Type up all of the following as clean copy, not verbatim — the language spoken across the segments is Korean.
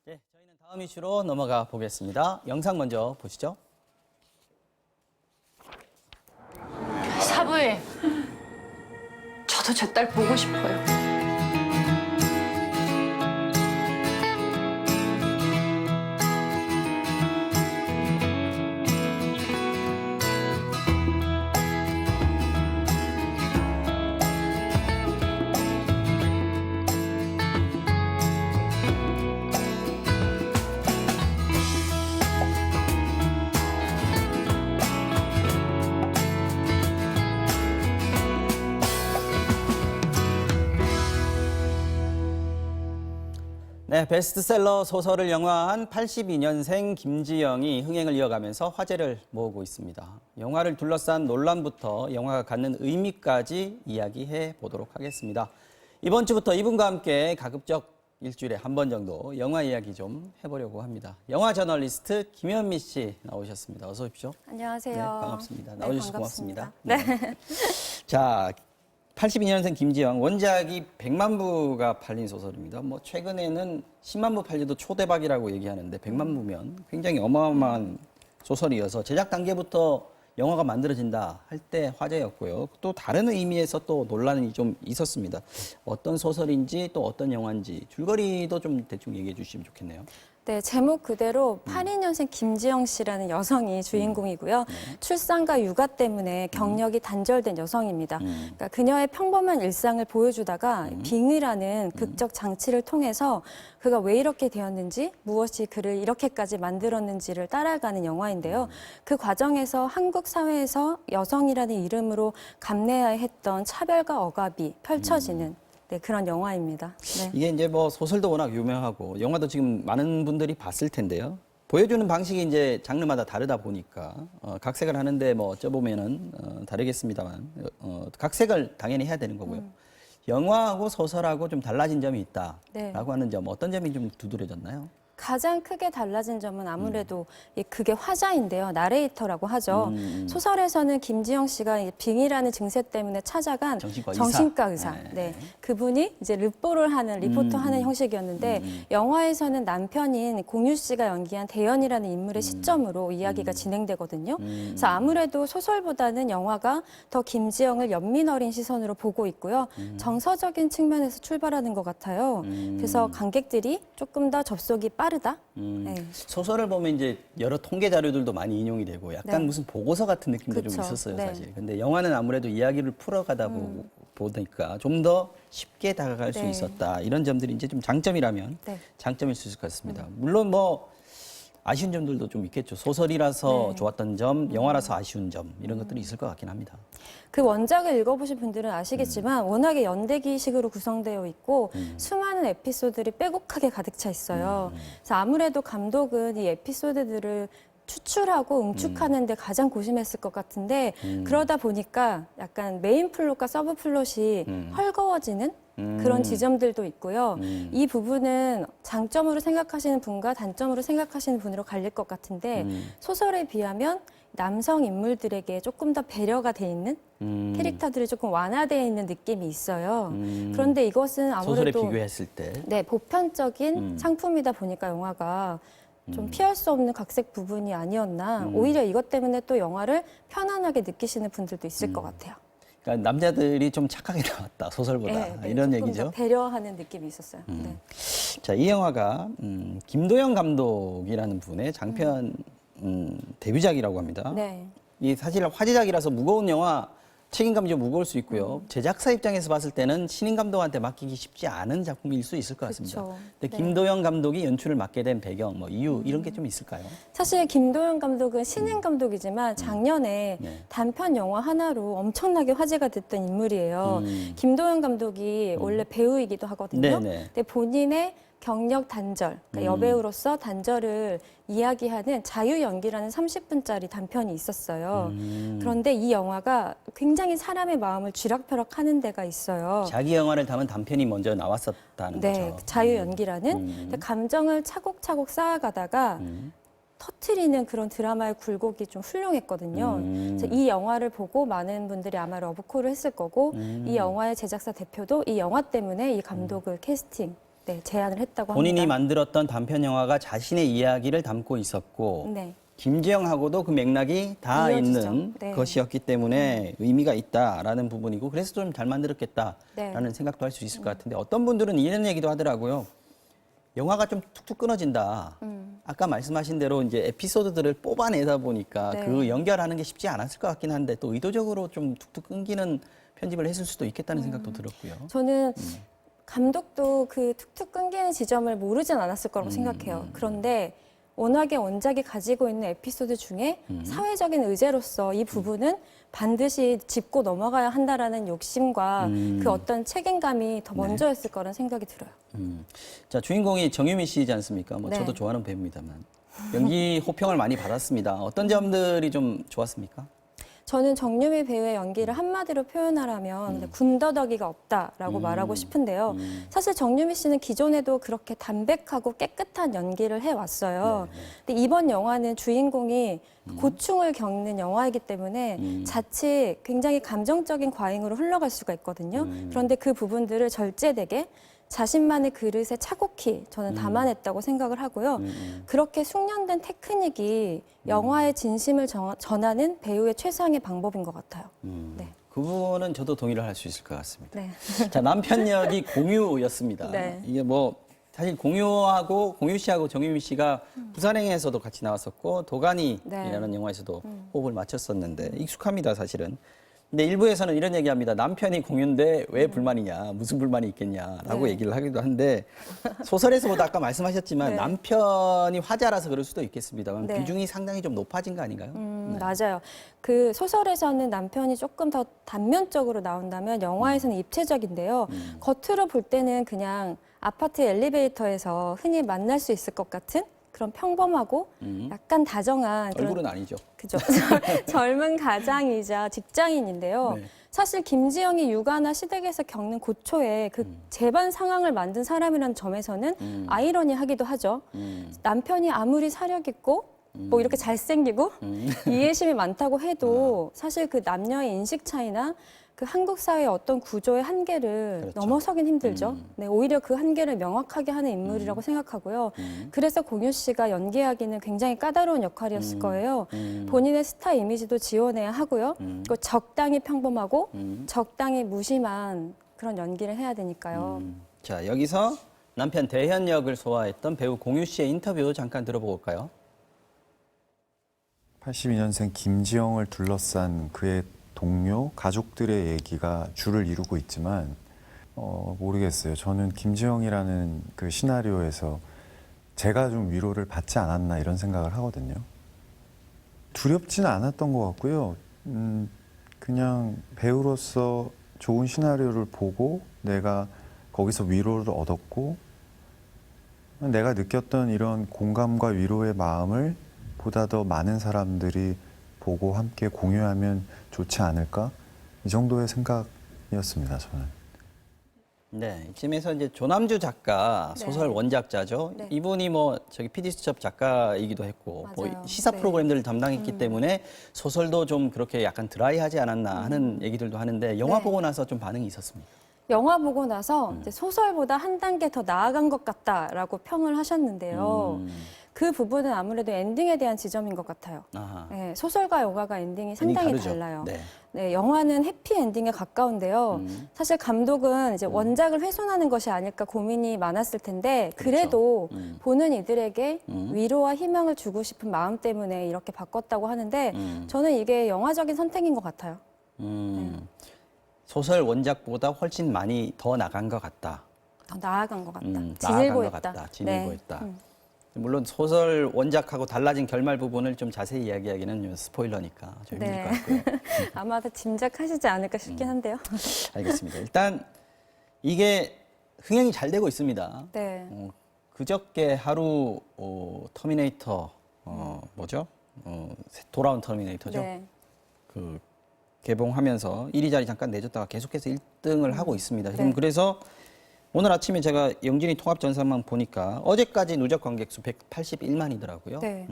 네, 저희는 다음 이슈로 넘어가 보겠습니다. 영상 먼저 보시죠. 사부님, 저도 제 딸 보고 싶어요. 네, 베스트셀러 소설을 영화한 82년생 김지영이 흥행을 이어가면서 화제를 모으고 있습니다. 영화를 둘러싼 논란부터 영화가 갖는 의미까지 이야기해 보도록 하겠습니다. 이번 주부터 이분과 함께 가급적 일주일에 한 번 정도 영화 이야기 좀 해보려고 합니다. 영화 저널리스트 김현미 씨 나오셨습니다. 어서 오십시오. 안녕하세요. 네, 반갑습니다. 나와주셔서 고맙습니다. 네. 자, 82년생 김지영, 원작이 100만 부가 팔린 소설입니다. 뭐 최근에는 10만 부 팔려도 초대박이라고 얘기하는데 100만 부면 굉장히 어마어마한 소설이어서 제작 단계부터 영화가 만들어진다 할 때 화제였고요. 또 다른 의미에서 또 논란이 좀 있었습니다. 어떤 소설인지 또 어떤 영화인지 줄거리도 좀 대충 얘기해 주시면 좋겠네요. 네, 제목 그대로 82년생 김지영 씨라는 여성이 주인공이고요. 출산과 육아 때문에 경력이 단절된 여성입니다. 그러니까 그녀의 평범한 일상을 보여주다가 빙의라는 극적 장치를 통해서 그가 왜 이렇게 되었는지, 무엇이 그를 이렇게까지 만들었는지를 따라가는 영화인데요. 그 과정에서 한국 사회에서 여성이라는 이름으로 감내해야 했던 차별과 억압이 펼쳐지는 네, 그런 영화입니다. 네. 이게 이제 뭐 소설도 워낙 유명하고 영화도 지금 많은 분들이 봤을 텐데요. 보여주는 방식이 이제 장르마다 다르다 보니까 각색을 하는데 뭐 어쩌보면은 다르겠습니다만 각색을 당연히 해야 되는 거고요. 영화하고 소설하고 좀 달라진 점이 있다라고 네. 하는 점, 어떤 점이 좀 두드러졌나요? 가장 크게 달라진 점은 아무래도 그게 화자인데요. 나레이터라고 하죠. 소설에서는 김지영 씨가 이 빙의라는 증세 때문에 찾아간 정신과 의사. 네. 네. 그분이 이제 리포를 하는, 리포터 하는 형식이었는데 영화에서는 남편인 공유 씨가 연기한 대연이라는 인물의 시점으로 이야기가 진행되거든요. 그래서 아무래도 소설보다는 영화가 더 김지영을 연민 어린 시선으로 보고 있고요. 정서적인 측면에서 출발하는 것 같아요. 그래서 관객들이 조금 더 접속이 빠르다. 네. 소설을 보면 이제 여러 통계 자료들도 많이 인용이 되고 약간 네. 무슨 보고서 같은 느낌도 좀 그쵸. 있었어요, 네. 사실. 근데 영화는 아무래도 이야기를 풀어가다 보니까 좀 더 쉽게 다가갈 수 네. 있었다. 이런 점들이 이제 좀 장점이라면 네. 장점일 수 있을 것 같습니다. 물론 뭐 아쉬운 점들도 좀 있겠죠. 소설이라서 네. 좋았던 점, 영화라서 아쉬운 점 이런 것들이 있을 것 같긴 합니다. 그 원작을 읽어보신 분들은 아시겠지만 워낙에 연대기식으로 구성되어 있고 수많은 에피소드들이 빼곡하게 가득 차 있어요. 그래서 아무래도 감독은 이 에피소드들을 추출하고 응축하는 데 가장 고심했을 것 같은데 그러다 보니까 약간 메인 플롯과 서브 플롯이 헐거워지는 그런 지점들도 있고요. 이 부분은 장점으로 생각하시는 분과 단점으로 생각하시는 분으로 갈릴 것 같은데 소설에 비하면 남성 인물들에게 조금 더 배려가 돼 있는 캐릭터들이 조금 완화되어 있는 느낌이 있어요. 그런데 이것은 소설에 아무래도 비교했을 때. 네, 보편적인 상품이다 보니까 영화가 좀 피할 수 없는 각색 부분이 아니었나. 오히려 이것 때문에 또 영화를 편안하게 느끼시는 분들도 있을 것 같아요. 그러니까 남자들이 좀 착하게 나왔다, 소설보다. 네, 네, 이런 조금 얘기죠. 더 배려하는 느낌이 있었어요. 네. 자, 이 영화가 김도영 감독이라는 분의 장편 데뷔작이라고 합니다. 네. 이 사실 화제작이라서 무거운 영화 책임감이 좀 무거울 수 있고요. 제작사 입장에서 봤을 때는 신인 감독한테 맡기기 쉽지 않은 작품일 수 있을 것 같습니다. 그쵸. 근데 네. 김도영 감독이 연출을 맡게 된 배경, 뭐 이유 이런 게 좀 있을까요? 사실 김도영 감독은 신인 감독이지만 작년에 네. 단편 영화 하나로 엄청나게 화제가 됐던 인물이에요. 김도영 감독이 원래 배우이기도 하거든요. 네네. 근데 본인의 경력 단절, 그러니까 여배우로서 단절을 이야기하는 자유연기라는 30분짜리 단편이 있었어요. 그런데 이 영화가 굉장히 사람의 마음을 쥐락펴락하는 데가 있어요. 자기 영화를 담은 단편이 먼저 나왔었다는 네, 거죠. 자유연기라는 근데 감정을 차곡차곡 쌓아가다가 터트리는 그런 드라마의 굴곡이 좀 훌륭했거든요. 그래서 이 영화를 보고 많은 분들이 아마 러브콜을 했을 거고 이 영화의 제작사 대표도 이 영화 때문에 이 감독을 캐스팅 네, 제안을 했다고 본인이 합니다. 만들었던 단편 영화가 자신의 이야기를 담고 있었고 네. 김지영하고도 그 맥락이 다 이어지죠. 있는 네. 것이었기 때문에 의미가 있다라는 부분이고 그래서 좀 잘 만들었겠다라는 네. 생각도 할 수 있을 것 같은데 어떤 분들은 이런 얘기도 하더라고요. 영화가 좀 툭툭 끊어진다. 아까 말씀하신 대로 이제 에피소드들을 뽑아내다 보니까 네. 그 연결하는 게 쉽지 않았을 것 같긴 한데 또 의도적으로 좀 툭툭 끊기는 편집을 했을 수도 있겠다는 생각도 들었고요. 저는 감독도 그 툭툭 끊기는 지점을 모르진 않았을 거라고 생각해요. 그런데 워낙에 원작이 가지고 있는 에피소드 중에 사회적인 의제로서 이 부분은 반드시 짚고 넘어가야 한다라는 욕심과 그 어떤 책임감이 더 먼저였을 거라는 생각이 들어요. 자, 주인공이 정유미 씨이지 않습니까? 뭐 네. 저도 좋아하는 배우입니다만 연기 호평을 많이 받았습니다. 어떤 점들이 좀 좋았습니까? 저는 정유미 배우의 연기를 한마디로 표현하라면 군더더기가 없다라고 말하고 싶은데요. 사실 정유미 씨는 기존에도 그렇게 담백하고 깨끗한 연기를 해왔어요. 근데 이번 영화는 주인공이 고충을 겪는 영화이기 때문에 자칫 굉장히 감정적인 과잉으로 흘러갈 수가 있거든요. 그런데 그 부분들을 절제되게 자신만의 그릇에 차곡히 저는 담아냈다고 생각을 하고요. 그렇게 숙련된 테크닉이 영화의 진심을 전하는 배우의 최상의 방법인 것 같아요. 네. 그 부분은 저도 동의를 할 수 있을 것 같습니다. 네. 자, 남편 역이 공유였습니다. 네. 이게 뭐 사실 공유 씨하고 정유미 씨가 부산행에서도 같이 나왔었고 도가니라는 영화에서도 호흡을 맞췄었는데 익숙합니다, 사실은. 근데 일부에서는 이런 얘기합니다. 남편이 공유인데 왜 불만이냐, 무슨 불만이 있겠냐라고 네. 얘기를 하기도 한데 소설에서보다 아까 말씀하셨지만 네. 남편이 화자라서 그럴 수도 있겠습니다만 네. 비중이 상당히 좀 높아진 거 아닌가요? 맞아요. 그 소설에서는 남편이 조금 더 단면적으로 나온다면 영화에서는 입체적인데요. 겉으로 볼 때는 그냥 아파트 엘리베이터에서 흔히 만날 수 있을 것 같은 그런 평범하고 약간 다정한 그런 얼굴은 아니죠. 그죠. 젊은 가장이자 직장인인데요. 네. 사실 김지영이 육아나 시댁에서 겪는 고초에 그 재반 상황을 만든 사람이라는 점에서는 아이러니하기도 하죠. 남편이 아무리 사력 있고 뭐 이렇게 잘생기고 이해심이 많다고 해도 사실 그 남녀의 인식 차이나 그 한국 사회의 어떤 구조의 한계를 그렇죠. 넘어서긴 힘들죠. 네, 오히려 그 한계를 명확하게 하는 인물이라고 생각하고요. 그래서 공유 씨가 연기하기는 굉장히 까다로운 역할이었을 거예요. 본인의 스타 이미지도 지원해야 하고요. 그리고 적당히 평범하고 적당히 무심한 그런 연기를 해야 되니까요. 자, 여기서 남편 대현 역을 소화했던 배우 공유 씨의 인터뷰 잠깐 들어보고 올까요? 82년생 김지영을 둘러싼 그의 동료, 가족들의 얘기가 줄을 이루고 있지만 모르겠어요. 저는 김지영이라는 그 시나리오에서 제가 좀 위로를 받지 않았나 이런 생각을 하거든요. 두렵지는 않았던 것 같고요. 그냥 배우로서 좋은 시나리오를 보고 내가 거기서 위로를 얻었고 내가 느꼈던 이런 공감과 위로의 마음을 보다 더 많은 사람들이 보고 함께 공유하면 좋지 않을까? 이 정도의 생각이었습니다, 저는. 네, 이쯤에서 이제 조남주 작가 네. 소설 원작자죠. 네. 이분이 뭐 저기 PD수첩 작가이기도 했고 뭐 맞아요. 시사 네. 프로그램들을 담당했기 때문에 소설도 좀 그렇게 약간 드라이하지 않았나 하는 얘기들도 하는데 영화 네. 보고 나서 좀 반응이 있었습니다. 영화 보고 나서 이제 소설보다 한 단계 더 나아간 것 같다라고 평을 하셨는데요. 그 부분은 아무래도 엔딩에 대한 지점인 것 같아요. 아하. 네, 소설과 영화가 엔딩이 상당히 다르죠. 달라요. 네. 네, 영화는 해피 엔딩에 가까운데요. 사실 감독은 이제 원작을 훼손하는 것이 아닐까 고민이 많았을 텐데 그래도 보는 이들에게 위로와 희망을 주고 싶은 마음 때문에 이렇게 바꿨다고 하는데 저는 이게 영화적인 선택인 것 같아요. 소설 원작보다 훨씬 많이 더 나간 것 같다. 더 나아간 것 같다. 나아간 진일보 것 했다. 같다. 진일보 네. 했다. 물론 소설 원작하고 달라진 결말 부분을 좀 자세히 이야기하기는 스포일러니까 좀 힘들 네. 것 같고요. 아마 다 짐작하시지 않을까 싶긴 한데요. 알겠습니다. 일단 이게 흥행이 잘 되고 있습니다. 네. 그저께 하루 터미네이터 뭐죠? 돌아온 터미네이터죠. 네. 그 개봉하면서 1위 자리 잠깐 내줬다가 계속해서 1등을 하고 있습니다. 지금 네. 그래서 오늘 아침에 제가 영진이 통합 전산망 보니까 어제까지 누적 관객 수 181만이더라고요. 네.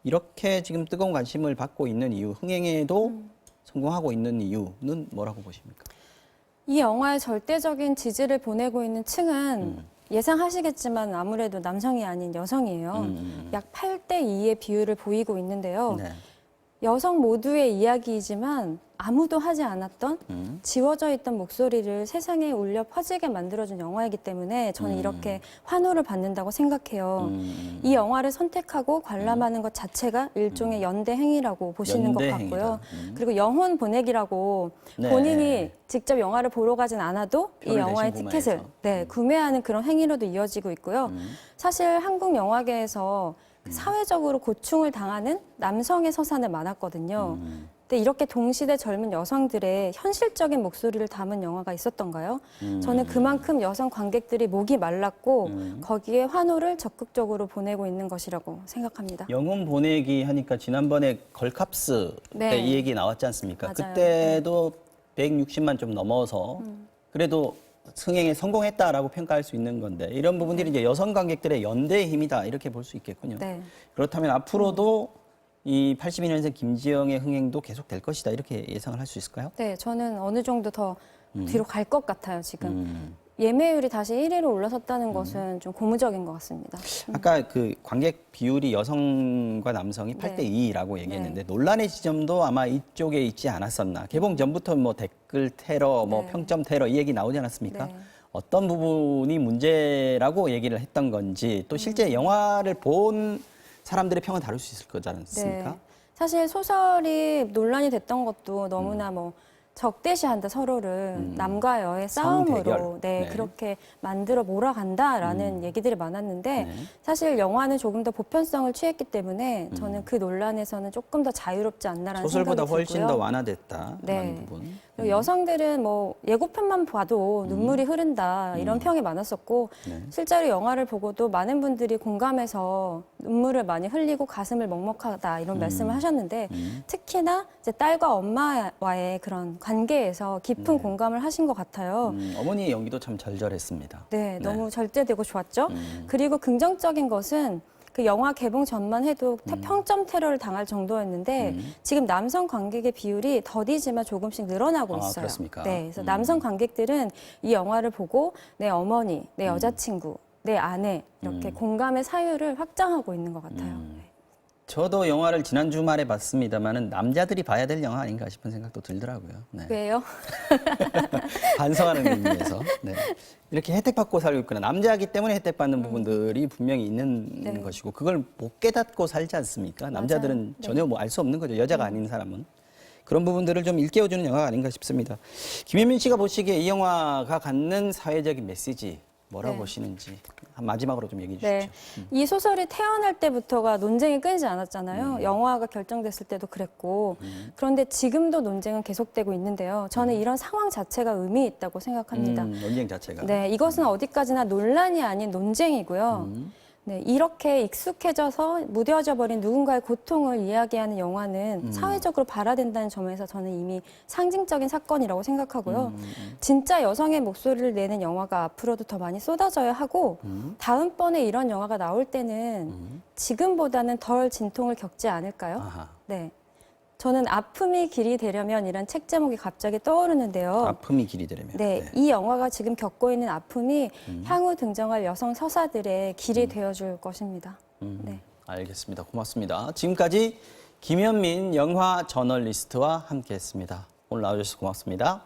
이렇게 지금 뜨거운 관심을 받고 있는 이유, 흥행에도 성공하고 있는 이유는 뭐라고 보십니까? 이 영화의 절대적인 지지를 보내고 있는 층은 예상하시겠지만 아무래도 남성이 아닌 여성이에요. 약 8대 2의 비율을 보이고 있는데요. 네. 여성 모두의 이야기이지만 아무도 하지 않았던 지워져 있던 목소리를 세상에 울려 퍼지게 만들어준 영화이기 때문에 저는 이렇게 환호를 받는다고 생각해요. 이 영화를 선택하고 관람하는 것 자체가 일종의 연대 행위라고 보시는 것 연대 같고요. 행위다. 그리고 영혼 보내기라고 네. 본인이 직접 영화를 보러 가진 않아도 이 표를 영화의 대신 티켓을 구매해서. 구매하는 그런 행위로도 이어지고 있고요. 사실 한국 영화계에서 사회적으로 고충을 당하는 남성의 서사는 많았거든요. 근데 이렇게 동시대 젊은 여성들의 현실적인 목소리를 담은 영화가 있었던가요? 저는 그만큼 여성 관객들이 목이 말랐고 거기에 환호를 적극적으로 보내고 있는 것이라고 생각합니다. 영혼 보내기 하니까 지난번에 걸캅스 네. 때 이 얘기 나왔지 않습니까? 맞아요. 그때도 160만 좀 넘어서 그래도 승행에 성공했다라고 평가할 수 있는 건데 이런 부분들이 이제 여성 관객들의 연대의 힘이다 이렇게 볼 수 있겠군요. 네. 그렇다면 앞으로도 이 82년생 김지영의 흥행도 계속 될 것이다 이렇게 예상을 할 수 있을까요? 네, 저는 어느 정도 더 뒤로 갈 것 같아요, 지금. 음. 예매율이 다시 1위로 올라섰다는 것은 좀 고무적인 것 같습니다. 아까 그 관객 비율이 여성과 남성이 네. 8대 2라고 얘기했는데 논란의 지점도 아마 이쪽에 있지 않았었나. 개봉 전부터 뭐 댓글 테러, 뭐 네. 평점 테러 이 얘기 나오지 않았습니까? 네. 어떤 부분이 문제라고 얘기를 했던 건지 또 실제 영화를 본 사람들의 평은 다를 수 있을 거지 않습니까? 네. 사실 소설이 논란이 됐던 것도 너무나 뭐 적대시한다 서로를 남과 여의 싸움으로 성대결. 네, 네. 그렇게 만들어 몰아간다라는 얘기들이 많았는데 네. 사실 영화는 조금 더 보편성을 취했기 때문에 저는 그 논란에서는 조금 더 자유롭지 않나라는 소설보다 생각이 훨씬 들고요. 더 완화됐다라는 네. 부분. 그리고 여성들은 뭐 예고편만 봐도 눈물이 흐른다 이런 평이 많았었고 네. 실제로 영화를 보고도 많은 분들이 공감해서 눈물을 많이 흘리고 가슴을 먹먹하다 이런 말씀을 하셨는데 특히나 이제 딸과 엄마와의 그런 관계에서 깊은 공감을 하신 것 같아요. 어머니의 연기도 참 절절했습니다. 네, 너무 절제되고 좋았죠. 그리고 긍정적인 것은 그 영화 개봉 전만 해도 평점 테러를 당할 정도였는데 지금 남성 관객의 비율이 더디지만 조금씩 늘어나고 아, 있어요. 그렇습니까? 네, 그래서 남성 관객들은 이 영화를 보고 내 어머니, 내 여자친구, 내 아내 이렇게 공감의 사유를 확장하고 있는 것 같아요. 네. 저도 영화를 지난 주말에 봤습니다만은 남자들이 봐야 될 영화 아닌가 싶은 생각도 들더라고요. 네. 왜요? 반성하는 의미에서 네. 이렇게 혜택 받고 살고 있거나 남자이기 때문에 혜택 받는 부분들이 분명히 있는 네. 것이고 그걸 못 깨닫고 살지 않습니까? 남자들은 맞아요. 네. 전혀 뭐 알 수 없는 거죠. 여자가 아닌 사람은. 그런 부분들을 좀 일깨워주는 영화가 아닌가 싶습니다. 김현민 씨가 보시기에 이 영화가 갖는 사회적인 메시지 뭐라고 네. 보시는지 마지막으로 좀 얘기해 주십시오. 네. 이 소설이 태어날 때부터가 논쟁이 끊이지 않았잖아요. 영화가 결정됐을 때도 그랬고. 그런데 지금도 논쟁은 계속되고 있는데요. 저는 이런 상황 자체가 의미 있다고 생각합니다. 논쟁 자체가. 네, 이것은 어디까지나 논란이 아닌 논쟁이고요. 네, 이렇게 익숙해져서 무뎌져 버린 누군가의 고통을 이야기하는 영화는 사회적으로 발화된다는 점에서 저는 이미 상징적인 사건이라고 생각하고요. 진짜 여성의 목소리를 내는 영화가 앞으로도 더 많이 쏟아져야 하고 다음번에 이런 영화가 나올 때는 지금보다는 덜 진통을 겪지 않을까요? 아하. 네. 저는 아픔이 길이 되려면 이란 책 제목이 갑자기 떠오르는데요. 아픔이 길이 되려면. 네, 이 영화가 지금 겪고 있는 아픔이 향후 등장할 여성 서사들의 길이 되어줄 것입니다. 네. 알겠습니다. 고맙습니다. 지금까지 김현민 영화 저널리스트와 함께했습니다. 오늘 나와주셔서 고맙습니다.